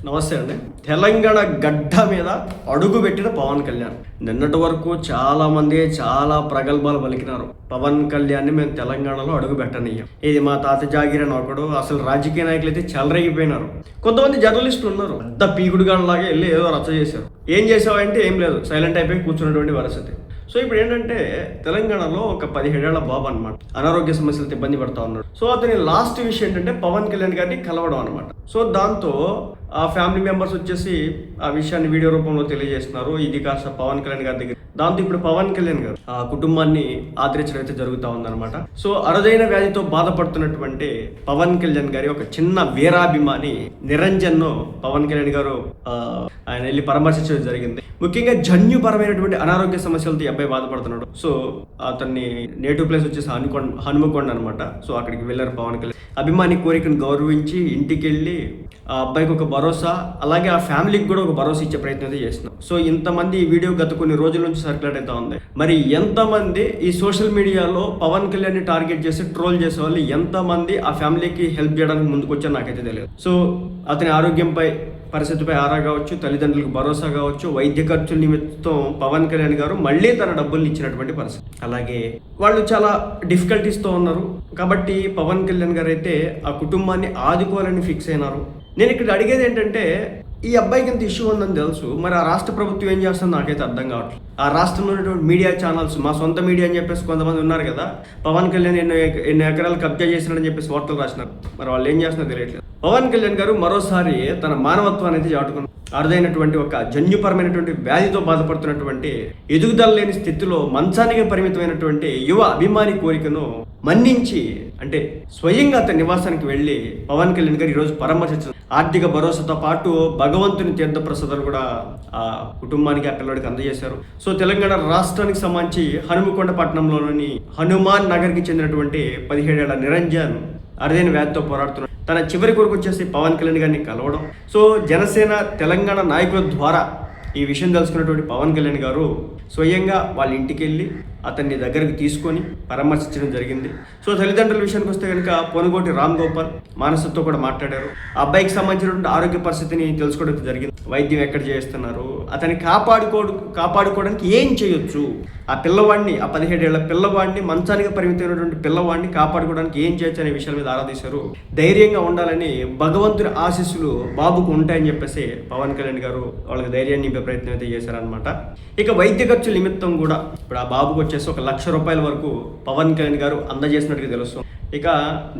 నమస్తే అండి. తెలంగాణ గడ్డ మీద అడుగు పెట్టిన పవన్ కళ్యాణ్ నిన్నటి వరకు చాలా మంది చాలా ప్రగల్భాలు పలికినారు. పవన్ కళ్యాణ్ ని మేము తెలంగాణలో అడుగు పెట్టనీయం, ఇది మా తాత జాగిరని ఒకడు. అసలు రాజకీయ నాయకులు అయితే చెలరేగిపోయినారు. కొంతమంది జర్నలిస్టులు ఉన్నారు, పెద్ద పీకుడుగాళ్ళలాగా వెళ్ళి ఏదో రచ్చ చేశారు. ఏం చేసావంటే ఏం లేదు, సైలెంట్ అయిపోయి కూర్చున్నటువంటి పరిస్థితి. సో ఇప్పుడు ఏంటంటే తెలంగాణలో ఒక 17 ఏళ్ల బాబు అనమాట అనారోగ్య సమస్యలతో ఇబ్బంది పడతా ఉన్నాడు. సో అతని లాస్ట్ విషయం ఏంటంటే పవన్ కళ్యాణ్ గారిని కలవడం అనమాట. సో దాంతో ఆ ఫ్యామిలీ మెంబర్స్ వచ్చేసి ఆ విషయాన్ని వీడియో రూపంలో తెలియజేస్తున్నారు. ఇది కాస్త పవన్ కళ్యాణ్ గారి దగ్గర. దాంతో ఇప్పుడు పవన్ కళ్యాణ్ గారు ఆ కుటుంబాన్ని ఆదరించడం అయితే జరుగుతూ ఉందన్నమాట. సో అరుదైన వ్యాధితో బాధపడుతున్నటువంటి పవన్ కళ్యాణ్ గారి ఒక చిన్న వీరాభిమాని నిరంజన్ ను పవన్ కళ్యాణ్ గారు ఆయన వెళ్ళి పరామర్శించడం జరిగింది. ముఖ్యంగా జన్యుపరమైనటువంటి అనారోగ్య సమస్యలతో ఈ అబ్బాయి బాధపడుతున్నాడు. సో అతన్ని నేటివ్ ప్లేస్ వచ్చేసి హనుమకొండ అనమాట. సో అక్కడికి వెళ్ళారు పవన్ కళ్యాణ్. అభిమాని కోరికను గౌరవించి ఇంటికి వెళ్ళి ఆ అబ్బాయికి ఒక భరోసా, అలాగే ఆ ఫ్యామిలీకి కూడా ఒక భరోసా ఇచ్చే ప్రయత్నం అయితే చేస్తున్నాం. సో ఇంతమంది ఈ వీడియో గత కొన్ని రోజుల నుంచి సర్క్యులేట్ అవుతా ఉంది. మరి ఎంతమంది ఈ సోషల్ మీడియాలో పవన్ కళ్యాణ్ ని టార్గెట్ చేసి ట్రోల్ చేసే వాళ్ళు ఎంతమంది ఆ ఫ్యామిలీకి హెల్ప్ చేయడానికి ముందుకు వచ్చారో నాకైతే తెలియదు. సో అతని ఆరోగ్యంపై పరిస్థితిపై ఆరా కావచ్చు, తల్లిదండ్రులకు భరోసా కావచ్చు, వైద్య ఖర్చుల నిమిత్తం పవన్ కళ్యాణ్ గారు మళ్ళీ తన డబ్బుల్ని ఇచ్చినటువంటి పరిస్థితి. అలాగే వాళ్ళు చాలా డిఫికల్టీస్తో ఉన్నారు కాబట్టి పవన్ కళ్యాణ్ గారు అయితే ఆ కుటుంబాన్ని ఆదుకోవాలని ఫిక్స్ అయినారు. నేను ఇక్కడ అడిగేది ఏంటంటే, ఈ అబ్బాయికి ఇంత ఇష్యూ ఉందని తెలుసు, మరి ఆ రాష్ట్ర ప్రభుత్వం ఏం చేస్తుందో నాకైతే అర్థం కావట్లేదు. ఆ రాష్ట్రంలో ఉన్నటువంటి మీడియా ఛానల్స్, మా సొంత మీడియా అని చెప్పేసి కొంతమంది ఉన్నారు కదా, పవన్ కళ్యాణ్ ఎన్ని ఎకరాలు కబ్జా చేసినాడని చెప్పేసి వార్తలు రాసినారు. మరి వాళ్ళు ఏం చేస్తున్నారో తెలియట్లేదు. పవన్ కళ్యాణ్ గారు మరోసారి తన మానవత్వాన్ని అయితే చాటుకున్నారు. అరుదైనటువంటి ఒక జన్యుపరమైనటువంటి వ్యాధితో బాధపడుతున్నటువంటి ఎదుగుదల లేని స్థితిలో మంచానికి పరిమితమైనటువంటి యువ అభిమాని కోరికను మన్నించి, అంటే స్వయంగా అతని నివాసానికి వెళ్ళి పవన్ కళ్యాణ్ గారు ఈరోజు పరామర్శించారు. ఆర్థిక భరోసాతో పాటు భగవంతుని తీర్థ ప్రసాదాలు కూడా ఆ కుటుంబానికి, ఆ పిల్లడికి అందజేశారు. సో తెలంగాణ రాష్ట్రానికి సంబంధించి హనుమకొండ పట్టణంలోని హనుమాన్ నగర్కి చెందినటువంటి 17 ఏళ్ల నిరంజన్ అరుదైన వ్యాధితో పోరాడుతున్నారు. తన చివరి కొరకు వచ్చేసి పవన్ కళ్యాణ్ గారిని కలవడం. సో జనసేన తెలంగాణ నాయకుల ద్వారా ఈ విషయం తెలుసుకున్నటువంటి పవన్ కళ్యాణ్ గారు స్వయంగా వాళ్ళ ఇంటికి వెళ్ళి అతన్ని దగ్గరకు తీసుకొని పరామర్శించడం జరిగింది. సో తల్లిదండ్రుల విషయానికి వస్తే కనుక పొనుగోటి రామ్ గోపాల్ మానసతో కూడా మాట్లాడారు. ఆ అబ్బాయికి సంబంధించినటువంటి ఆరోగ్య పరిస్థితిని తెలుసుకోవడం జరిగింది. వైద్యం ఎక్కడ చేస్తున్నారు, అతన్ని కాపాడుకోవడానికి ఏం చేయొచ్చు, ఆ పిల్లవాడిని, ఆ 17 ఏళ్ల పిల్లవాడిని, మంచానికి పరిమితమైనటువంటి పిల్లవాడిని కాపాడుకోవడానికి ఏం చేయొచ్చు అనే విషయాల మీద ఆరాధిస్తారు. ధైర్యంగా ఉండాలని, భగవంతుని ఆశీస్సులు బాబుకు ఉంటాయని చెప్పేసి పవన్ కళ్యాణ్ గారు వాళ్ళకి ధైర్యాన్ని నింపే ప్రయత్నం అయితే చేశారనమాట. ఇక వైద్య ఖర్చుల నిమిత్తం కూడా ఇప్పుడు ఆ బాబుకు వచ్చేసి 1 లక్ష రూపాయల వరకు పవన్ కళ్యాణ్ గారు అందజేసినట్టుగా తెలుస్తుంది. ఇక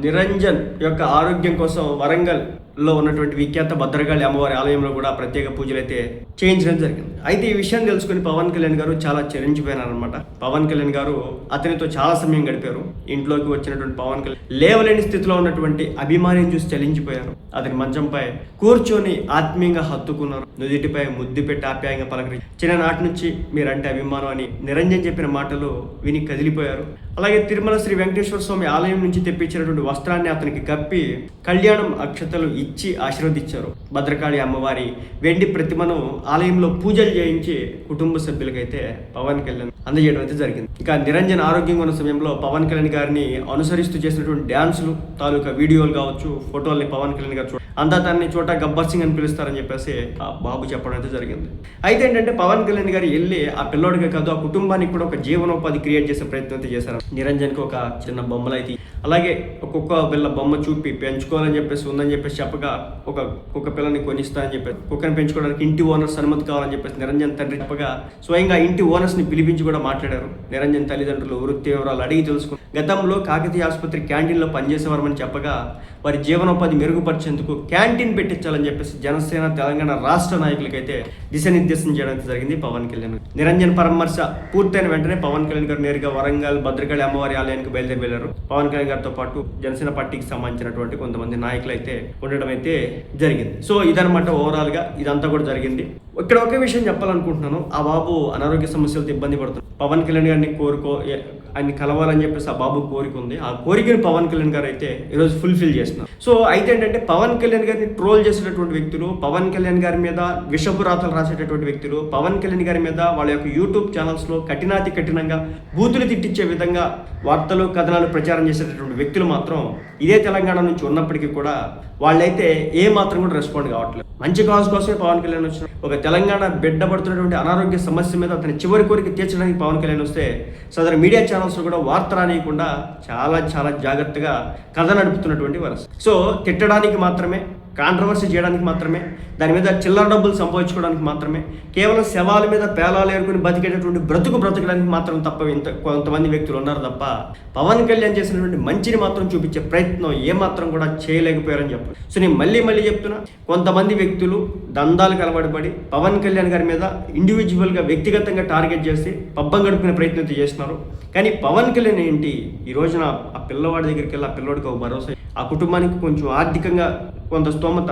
నిరంజన్ యొక్క ఆరోగ్యం కోసం వరంగల్లో ఉన్నటువంటి విఖ్యాత భద్రకాళి అమ్మవారి ఆలయంలో కూడా ప్రత్యేక పూజలు అయితే చేయించడం జరిగింది. అయితే ఈ విషయం తెలుసుకుని పవన్ కళ్యాణ్ గారు చాలా చరించిపోయినారనమాట. పవన్ కళ్యాణ్ గారు అతనితో చాలా సమయం గడిపారు. ఇంట్లోకి వచ్చినటువంటి పవన్ కళ్యాణ్ లేవలేని స్థితిలో ఉన్నటువంటి అభిమానిని చూసి చలించిపోయారు. అతని మంచంపై కూర్చొని ఆత్మీయంగా హత్తుకున్నారు. నుదిటిపై ముద్దు పెట్టి ఆప్యాయంగా పలకరి, చిన్ననాటి నుంచి మీరంటే అభిమానం అని నిరంజన్ చెప్పిన మాటలు విని కదిలిపోయారు. అలాగే తిరుమల శ్రీ వెంకటేశ్వర స్వామి ఆలయం నుంచి తెప్పించినటువంటి వస్త్రాన్ని అతనికి కప్పి కళ్యాణం అక్షతలు ఇచ్చి ఆశీర్వదించారు. భద్రకాళి అమ్మవారి వెండి ప్రతిమను ఆలయంలో పూజలు చేయించి కుటుంబ సభ్యులకైతే పవన్ కళ్యాణ్ అందజేయడం అయితే జరిగింది. ఇక నిరంజన్ ఆరోగ్యంగా ఉన్న సమయంలో పవన్ కళ్యాణ్ గారిని అనుసరిస్తూ చేసినటువంటి డ్యాన్సులు తాలూకా వీడియోలు కావచ్చు, ఫోటోల్ని పవన్ కళ్యాణ్ గారు అంతా తనని చోట గబ్బర్ సింగ్ అని పిలుస్తారని చెప్పేసి ఆ బాబు చెప్పడం అయితే జరిగింది. అయితే ఏంటంటే పవన్ కళ్యాణ్ గారు వెళ్ళి ఆ పిల్లోడికే కాదు, ఆ కుటుంబానికి కూడా ఒక జీవనోపాధి క్రియేట్ చేసే ప్రయత్నం అయితే చేశారు. నిరంజన్కి ఒక చిన్న బొమ్మలు అయితే, అలాగే ఒక్కొక్క పిల్ల బొమ్మ చూపి పెంచుకోవాలని చెప్పేసి ఉందని చెప్పేసి చెప్పగా ఒక్కొక్క పిల్లని కొనిస్తానని చెప్పేసి, కుక్కని పెంచుకోవడానికి ఇంటి ఓనర్స్ అనుమతి కావాలని చెప్పేసి నిరంజన్ తండ్రి చెప్పగా స్వయంగా ఇంటి ఓనర్స్ ని పిలిపించి కూడా మాట్లాడారు. నిరంజన్ తల్లిదండ్రులు వృత్తి వివరాలు అడిగి తెలుసుకుని గతంలో కాకతీయ ఆసుపత్రి క్యాంటీన్లో పనిచేసేవారని చెప్పగా వారి జీవనోపాధి మెరుగుపరిచేందుకు క్యాంటీన్ పెట్టించాలని చెప్పేసి జనసేన తెలంగాణ రాష్ట్ర నాయకులకైతే దిశానిర్దేశం చేయడం జరిగింది పవన్ కళ్యాణ్. నిరంజన్ పరామర్శ పూర్తయిన వెంటనే పవన్ కళ్యాణ్ గారు నేరుగా వరంగల్ భద్రకాళి అమ్మవారి ఆలయానికి బయలుదేరి వెళ్లారు. పవన్ కళ్యాణ్ గారితో పాటు జనసేన పార్టీకి సంబంధించినటువంటి కొంతమంది నాయకులు అయితే ఉండడం అయితే జరిగింది. సో ఇదనమాట ఓవరాల్ గా ఇదంతా కూడా జరిగింది. ఇక్కడ ఒకే విషయం చెప్పాలనుకుంటున్నాను. ఆ బాబు అనారోగ్య సమస్యలతో ఇబ్బంది పడుతున్నాడు. పవన్ కళ్యాణ్ గారిని ఆయన్ని కలవాలని చెప్పేసి ఆ బాబు కోరిక ఉంది. ఆ కోరికను పవన్ కళ్యాణ్ గారు అయితే ఈరోజు ఫుల్ఫిల్ చేస్తున్నారు. సో అయితే ఏంటంటే పవన్ కళ్యాణ్ గారిని ట్రోల్ చేసేటటువంటి వ్యక్తులు, పవన్ కళ్యాణ్ గారి మీద విషపు రాతలు రాసేటటువంటి వ్యక్తులు, పవన్ కళ్యాణ్ గారి మీద వాళ్ళ యొక్క యూట్యూబ్ ఛానల్స్ లో కఠినంగా బూతులు తిట్టించే విధంగా వార్తలు కథనాలు ప్రచారం చేసేటటువంటి వ్యక్తులు మాత్రం ఇదే తెలంగాణ నుంచి ఉన్నప్పటికీ కూడా వాళ్ళైతే ఏ మాత్రం కూడా రెస్పాండ్ కావట్లేదు. మంచి కాజ్ కోసమే పవన్ కళ్యాణ్ వచ్చిన ఒక తెలంగాణ బిడ్డ పడుతున్నటువంటి అనారోగ్య సమస్య మీద అతని చివరి కోరిక తీర్చడానికి పవన్ కళ్యాణ్ వస్తే సదరు మీడియా ఛానల్స్ కూడా వార్త రానియకుండా చాలా చాలా జాగ్రత్తగా కథ నడుపుతున్నటువంటి వరస. సో తిట్టడానికి మాత్రమే, కాంట్రవర్సీ చేయడానికి మాత్రమే, దాని మీద చిల్లర డబ్బులు సంపాదించుకోవడానికి మాత్రమే, కేవలం శవాల మీద పేలాలు ఏరుకుని బతికేటటువంటి బ్రతకడానికి మాత్రం తప్ప కొంతమంది వ్యక్తులు ఉన్నారు తప్ప పవన్ కళ్యాణ్ చేసినటువంటి మంచిని మాత్రం చూపించే ప్రయత్నం ఏమాత్రం కూడా చేయలేకపోయారని చెప్పారు. సో నేను మళ్ళీ చెప్తున్నా, కొంతమంది వ్యక్తులు దందాలు కలబడిపడి పవన్ కళ్యాణ్ గారి మీద ఇండివిజువల్గా వ్యక్తిగతంగా టార్గెట్ చేసి పబ్బం గడుపుకునే ప్రయత్నం చేస్తున్నారు. కానీ పవన్ కళ్యాణ్ ఏంటి ఈ రోజున ఆ పిల్లవాడి దగ్గరికి వెళ్ళి ఆ పిల్లవాడికి ఒక భరోసా, ఆ కుటుంబానికి కొంచెం ఆర్థికంగా కొంత స్తోమత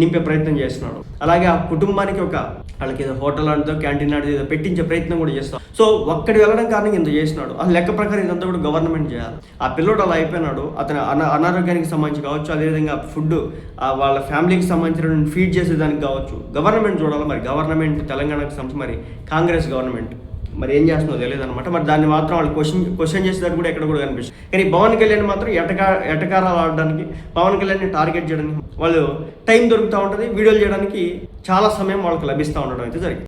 నింపే ప్రయత్నం చేస్తున్నాడు. అలాగే ఆ కుటుంబానికి వాళ్ళకి ఏదో హోటల్ ఆడితో క్యాంటీన్ ఆడితో ఏదో పెట్టించే ప్రయత్నం కూడా చేస్తాడు. సో ఒక్కడి వెళ్ళడం కారణంగా ఇంత చేసినాడు. ఆ లెక్క ప్రకారం ఇదంతా కూడా గవర్నమెంట్ చేయాలి. ఆ పిల్లోడు అలా అయిపోయినాడు. అతను అనారోగ్యానికి సంబంధించి కావచ్చు, అదేవిధంగా ఫుడ్ వాళ్ళ ఫ్యామిలీకి సంబంధించిన ఫీడ్ చేసేదానికి కావచ్చు, గవర్నమెంట్ చూడాలి. మరి గవర్నమెంట్ తెలంగాణకు సంబంధించి మరి కాంగ్రెస్ గవర్నమెంట్ మరి ఏం చేస్తుందో తెలియదు అనమాట. మరి దాన్ని మాత్రం వాళ్ళు క్వశ్చన్ చేసేదాన్ని కూడా ఎక్కడ కూడా కనిపిస్తుంది. కానీ పవన్ కళ్యాణ్ మాత్రం ఎటకారాలు ఆడడానికి, పవన్ కళ్యాణ్ని టార్గెట్ చేయడానికి వాళ్ళు టైం దొరుకుతూ ఉంటుంది. వీడియోలు చేయడానికి చాలా సమయం వాళ్ళకి లభిస్తూ ఉండడం అయితే జరిగింది.